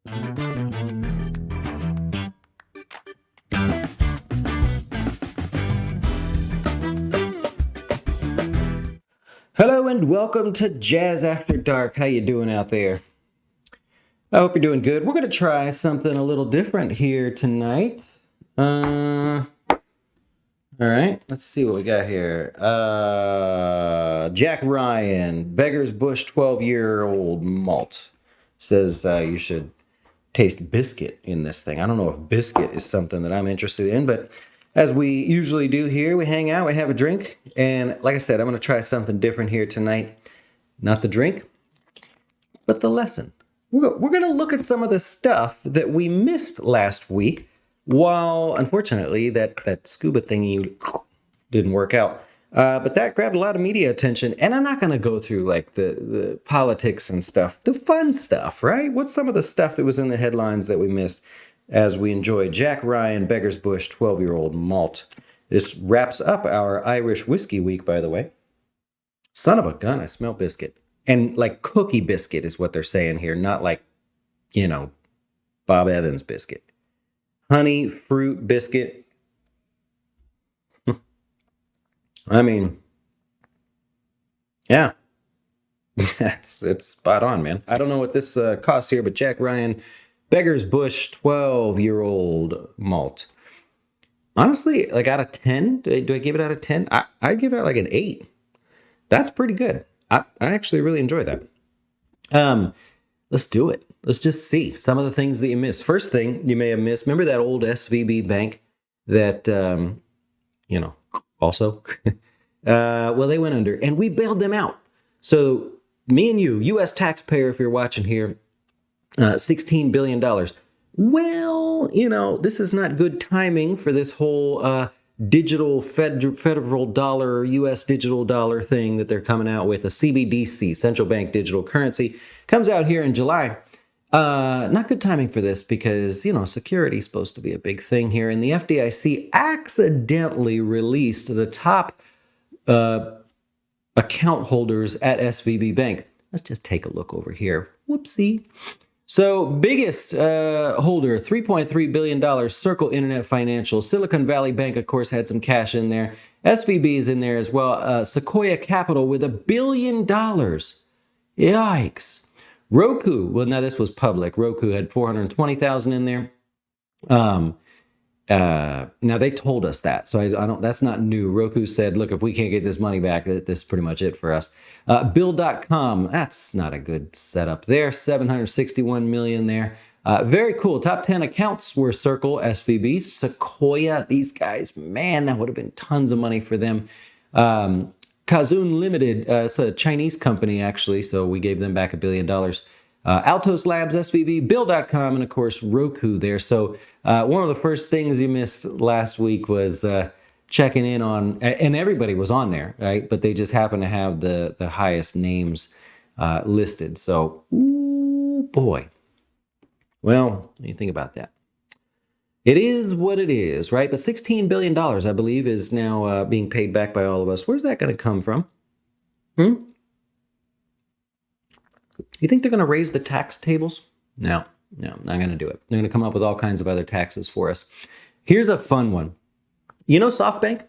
Hello and welcome to Jazz After Dark. How you doing out there? I hope you're doing good. We're going to try something a little different here tonight. All right, let's see what we got here. Jack Ryan, Beggar's Bush 12-year-old malt. Says you should taste biscuit in this thing. I don't know if biscuit is something that I'm interested in, but as we usually do here, we hang out, we have a drink, and like I said, I'm going to try something different here tonight. Not the drink, but the lesson. We're going to look at some of the stuff that we missed last week, while, unfortunately, that scuba thingy didn't work out. But that grabbed a lot of media attention, and I'm not going to go through like the politics and stuff, the fun stuff, right? What's some of the stuff that was in the headlines that we missed as we enjoy Jack Ryan, Beggar's Bush 12-year-old malt? This wraps up our Irish whiskey week, by the way. Son of a gun, I smell biscuit. And like cookie biscuit is what they're saying here, not like, Bob Evans biscuit. Honey fruit biscuit. I mean, yeah, it's spot on, man. I don't know what this costs here, but Jack Ryan, Beggar's Bush 12-year-old malt. Honestly, like out of 10, do I give it out of 10? I'd give it like an 8. That's pretty good. I actually really enjoy that. Let's do it. Let's just see some of the things that you missed. First thing you may have missed, remember that old SVB bank that, also, well, they went under and we bailed them out. So me and you, U.S. taxpayer, if you're watching here, $16 billion. Well, this is not good timing for this whole digital federal dollar, U.S. digital dollar thing that they're coming out with. A CBDC, central bank digital currency, comes out here in July. Not good timing for this because, security is supposed to be a big thing here. And the FDIC accidentally released the top account holders at SVB Bank. Let's just take a look over here. Whoopsie. So biggest holder, $3.3 billion, Circle Internet Financial. Silicon Valley Bank, of course, had some cash in there. SVB is in there as well. Sequoia Capital with $1 billion. Yikes. Roku, well, now this was public. Roku had 420,000 in there. Now they told us that, so I don't. That's not new. Roku said, "Look, if we can't get this money back, this is pretty much it for us." Bill.com, that's not a good setup there. 761 million there. Very cool. Top 10 accounts were Circle, SVB, Sequoia. These guys, man, that would have been tons of money for them. Kazun Limited, it's a Chinese company actually, so we gave them back $1 billion. Altos Labs, SVB, Bill.com, and of course Roku there. So one of the first things you missed last week was checking in on, and everybody was on there, right? But they just happen to have the highest names listed. So, ooh, boy. Well, what do you think about that? It is what it is, right? But $16 billion, I believe, is now being paid back by all of us. Where's that going to come from? You think they're going to raise the tax tables? No, not going to do it. They're going to come up with all kinds of other taxes for us. Here's a fun one. SoftBank?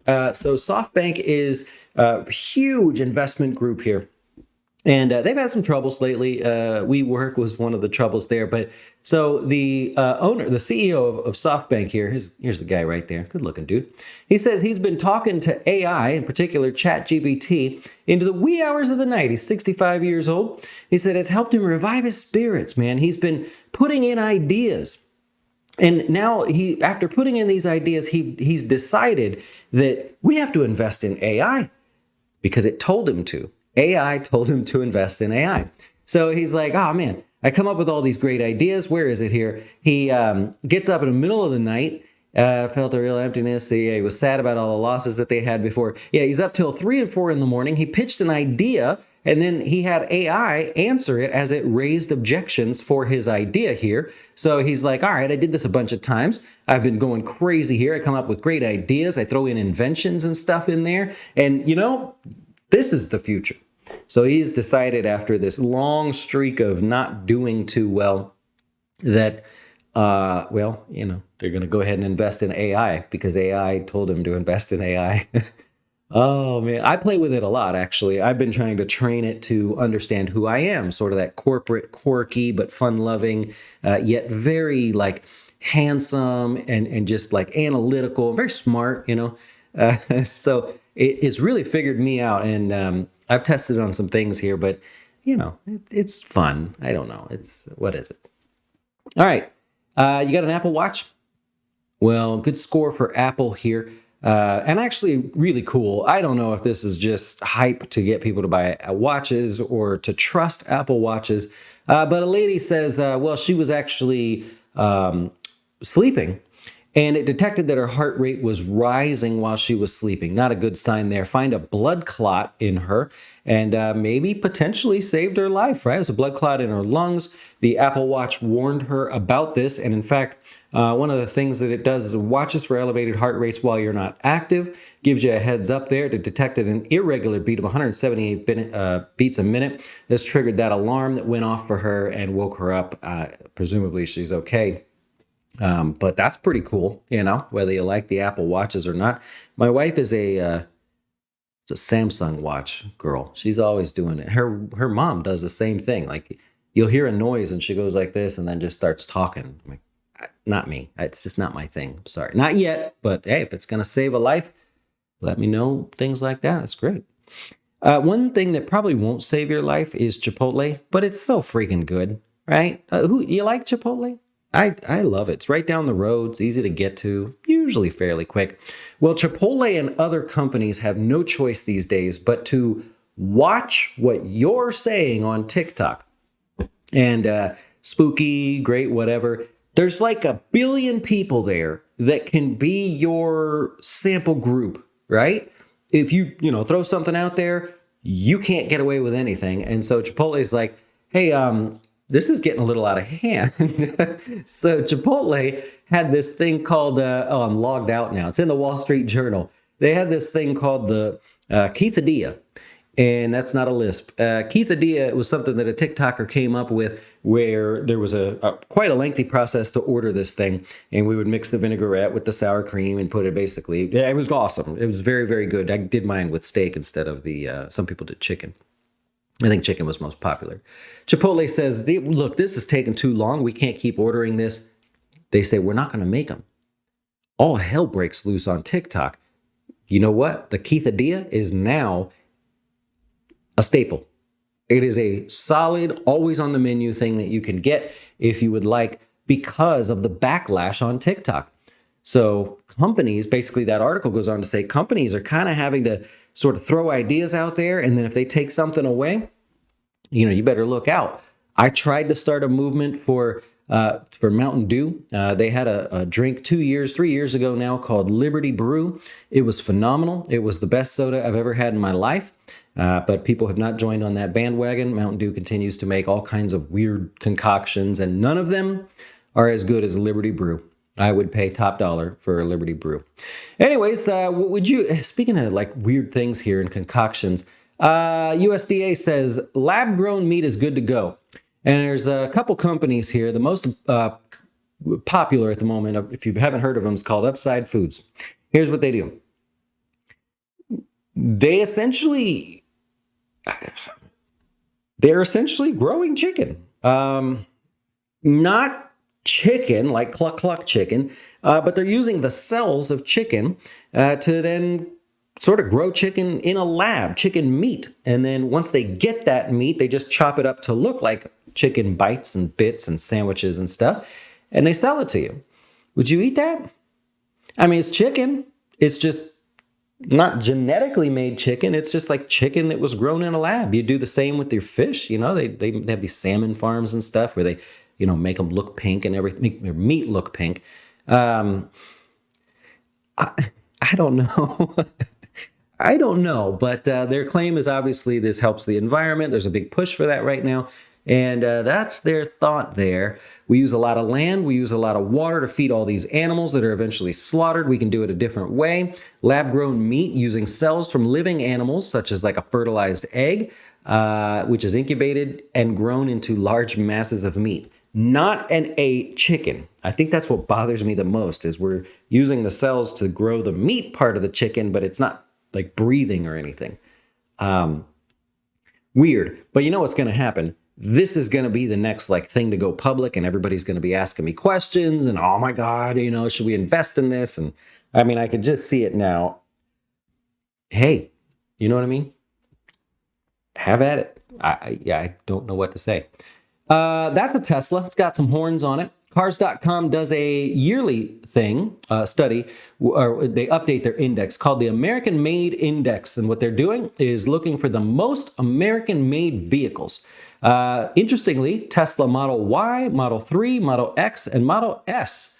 So SoftBank is a huge investment group here. And they've had some troubles lately. WeWork was one of the troubles there. But so the owner, the CEO of SoftBank here, here's the guy right there. Good looking dude. He says he's been talking to AI, in particular ChatGPT, into the wee hours of the night. He's 65 years old. He said it's helped him revive his spirits, man. He's been putting in ideas. And now after putting in these ideas, he's decided that we have to invest in AI because it told him to. AI told him to invest in AI. So he's like, oh man, I come up with all these great ideas. Where is it here? He gets up in the middle of the night, felt a real emptiness. He was sad about all the losses that they had before. Yeah, he's up till 3 and 4 in the morning. He pitched an idea and then he had AI answer it as it raised objections for his idea here. So he's like, all right, I did this a bunch of times. I've been going crazy here. I come up with great ideas. I throw in inventions and stuff in there. And this is the future. So he's decided after this long streak of not doing too well that, well, you know, they're going to go ahead and invest in AI because AI told them to invest in AI. Oh man, I play with it a lot actually. I've been trying to train it to understand who I am, sort of that corporate, quirky but fun-loving, yet very like handsome and just like analytical, very smart, you know. So it's really figured me out, and I've tested it on some things here, but you know, it's fun. I don't know. It's what is it? All right, you got an Apple Watch? Well, good score for Apple here. And actually, really cool. I don't know if this is just hype to get people to buy watches or to trust Apple Watches. But a lady says, well, she was actually sleeping, and it detected that her heart rate was rising while she was sleeping. Not a good sign there. Find a blood clot in her, and maybe potentially saved her life, right? It was a blood clot in her lungs. The Apple Watch warned her about this, and in fact, one of the things that it does is it watches for elevated heart rates while you're not active, gives you a heads up there. It detected an irregular beat of 178 beats a minute. This triggered that alarm that went off for her and woke her up. Presumably she's okay. But that's pretty cool, you know, whether you like the Apple Watches or not. My wife is it's a Samsung watch girl. She's always doing it. Her mom does the same thing. Like you'll hear a noise and she goes like this and then just starts talking. I'm like, not me. It's just not my thing. Sorry. Not yet, but hey, if it's going to save a life, let me know things like that. That's great. One thing that probably won't save your life is Chipotle, but it's so freaking good, right? Who you like Chipotle? I love it. It's right down the road. It's easy to get to, usually fairly quick. Well, Chipotle and other companies have no choice these days but to watch what you're saying on TikTok. And spooky, great, whatever. There's like 1 billion people there that can be your sample group, right? If you throw something out there, you can't get away with anything. And so Chipotle is like, hey, this is getting a little out of hand. So Chipotle had this thing called, oh, I'm logged out now. It's in the Wall Street Journal. They had this thing called the quesadilla. And that's not a lisp. Quesadilla was something that a TikToker came up with where there was quite a lengthy process to order this thing. And we would mix the vinaigrette with the sour cream and put it basically, it was awesome. It was very, very good. I did mine with steak instead of some people did chicken. I think chicken was most popular. Chipotle says, look, this is taking too long. We can't keep ordering this. They say, we're not going to make them. All hell breaks loose on TikTok. You know what? The quesadilla is now a staple. It is a solid, always on the menu thing that you can get if you would like because of the backlash on TikTok. So companies, basically that article goes on to say companies are kind of having to sort of throw ideas out there. And then if they take something away, you better look out. I tried to start a movement for Mountain Dew. They had a drink 3 years ago now called Liberty Brew. It was phenomenal. It was the best soda I've ever had in my life. But people have not joined on that bandwagon. Mountain Dew continues to make all kinds of weird concoctions, and none of them are as good as Liberty Brew. I would pay top dollar for a Liberty Brew. Anyways, speaking of like weird things here and concoctions, USDA says lab-grown meat is good to go. And there's a couple companies here. The most popular at the moment, if you haven't heard of them, is called Upside Foods. Here's what they do. They're essentially growing chicken. Not chicken, like cluck cluck chicken, but they're using the cells of chicken to then sort of grow chicken in a lab, chicken meat. And then once they get that meat, they just chop it up to look like chicken bites and bits and sandwiches and stuff, and they sell it to you. Would you eat that? I mean, it's chicken. It's just not genetically made chicken. It's just like chicken that was grown in a lab. You do the same with your fish. They have these salmon farms and stuff where they, make them look pink and everything, make their meat look pink. I don't know. I don't know, but their claim is obviously this helps the environment. There's a big push for that right now. And that's their thought there. We use a lot of land. We use a lot of water to feed all these animals that are eventually slaughtered. We can do it a different way. Lab-grown meat using cells from living animals, such as like a fertilized egg, which is incubated and grown into large masses of meat. not a chicken. I think that's what bothers me the most is we're using the cells to grow the meat part of the chicken, but it's not like breathing or anything. Weird. But you know what's going to happen? This is going to be the next like thing to go public, and everybody's going to be asking me questions and, oh my God, should we invest in this? And I mean, I could just see it now. Hey, you know what I mean? Have at it. I don't know what to say. That's a Tesla. It's got some horns on it. Cars.com does a yearly study, or they update their index called the American Made Index. And what they're doing is looking for the most American made vehicles. Interestingly, Tesla Model Y, Model 3, Model X, and Model S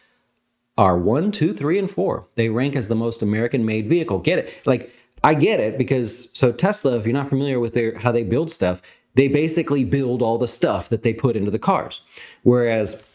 are 1, 2, 3, and 4. They rank as the most American made vehicle. Get it? Like, I get it because so Tesla, if you're not familiar with how they build stuff, they basically build all the stuff that they put into the cars. Whereas,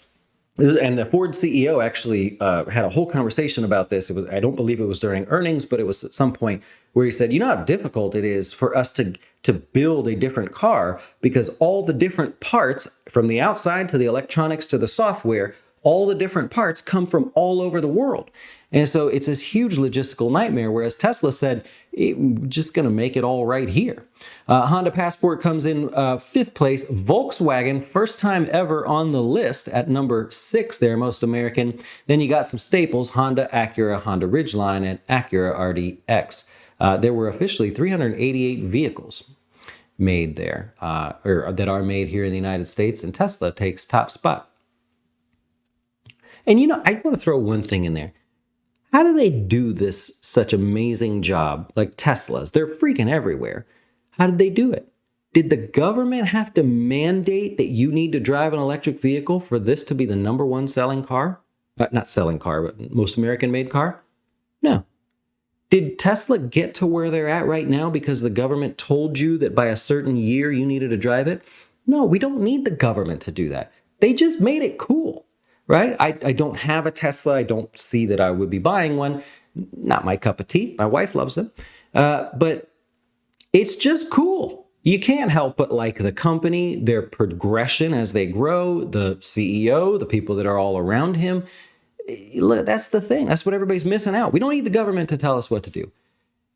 and the Ford CEO actually had a whole conversation about this. I don't believe it was during earnings, but it was at some point where he said, you know how difficult it is for us to build a different car because all the different parts from the outside to the electronics to the software, all the different parts come from all over the world. And so it's this huge logistical nightmare, whereas Tesla said, we're just going to make it all right here. Honda Passport comes in 5th place. Volkswagen, first time ever on the list at number 6 there, most American. Then you got some staples, Honda, Acura, Honda Ridgeline, and Acura RDX. There were officially 388 vehicles made there, or that are made here in the United States, and Tesla takes top spot. And I want to throw one thing in there. How do they do this such amazing job? Like Teslas, they're freaking everywhere. How did they do it? Did the government have to mandate that you need to drive an electric vehicle for this to be the number one selling car? Not selling car, but most American made car? No. Did Tesla get to where they're at right now because the government told you that by a certain year you needed to drive it? No, we don't need the government to do that. They just made it cool. Right? I don't have a Tesla. I don't see that I would be buying one. Not my cup of tea. My wife loves them. But it's just cool. You can't help but like the company, their progression as they grow, the CEO, the people that are all around him. That's the thing. That's what everybody's missing out. We don't need the government to tell us what to do.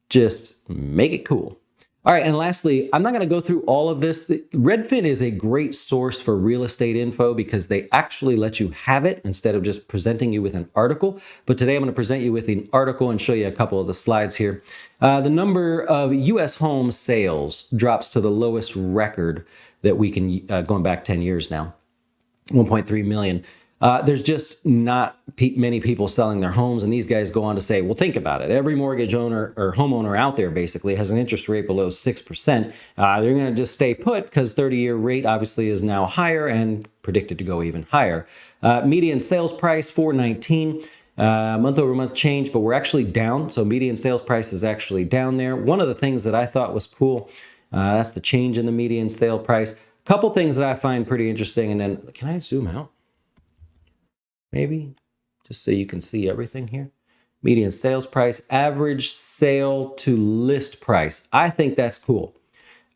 Just make it cool. All right, and lastly, I'm not going to go through all of this. Redfin is a great source for real estate info because they actually let you have it instead of just presenting you with an article. But today I'm going to present you with an article and show you a couple of the slides here. The number of U.S. home sales drops to the lowest record that we can, going back 10 years now, 1.3 million. There's just not many people selling their homes. And these guys go on to say, well, think about it. Every mortgage owner or homeowner out there basically has an interest rate below 6%. They're going to just stay put because 30-year rate obviously is now higher and predicted to go even higher. Median sales price, $419. Month over month change, but we're actually down. So median sales price is actually down there. One of the things that I thought was cool, that's the change in the median sale price. A couple things that I find pretty interesting. And then can I zoom out? Maybe just so you can see everything here. Median sales price, average sale to list price. I think that's cool.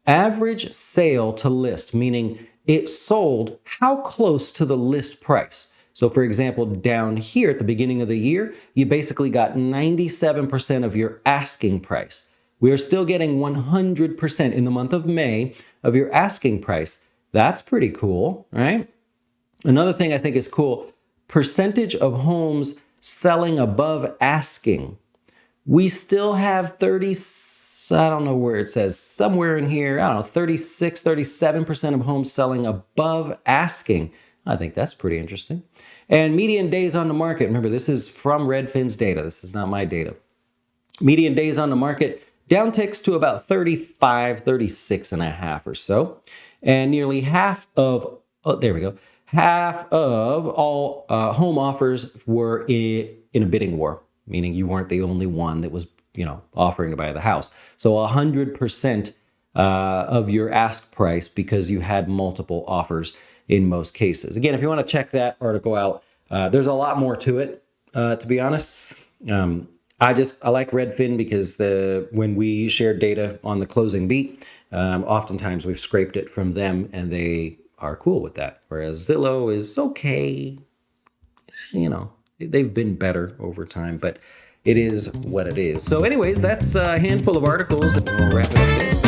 Average sale to list, meaning it sold how close to the list price. So for example, down here at the beginning of the year, you basically got 97% of your asking price. We are still getting 100% in the month of May of your asking price. That's pretty cool, right? Another thing I think is cool, percentage of homes selling above asking. We still have 30, I don't know where it says, somewhere in here, I don't know, 36, 37% of homes selling above asking. I think that's pretty interesting. And median days on the market, remember this is from Redfin's data, this is not my data. Median days on the market downticks to about 35, 36 and a half or so. And nearly half of, half of all home offers were in a bidding war, meaning you weren't the only one that was, offering to buy the house. So 100% of your ask price because you had multiple offers in most cases. Again, if you want to check that article out, there's a lot more to it, to be honest. I like Redfin because when we shared data on the closing beat, oftentimes we've scraped it from them and they are cool with that. Whereas Zillow is okay. You know, they've been better over time, but it is what it is. So anyways, that's a handful of articles, and we'll wrap it up there.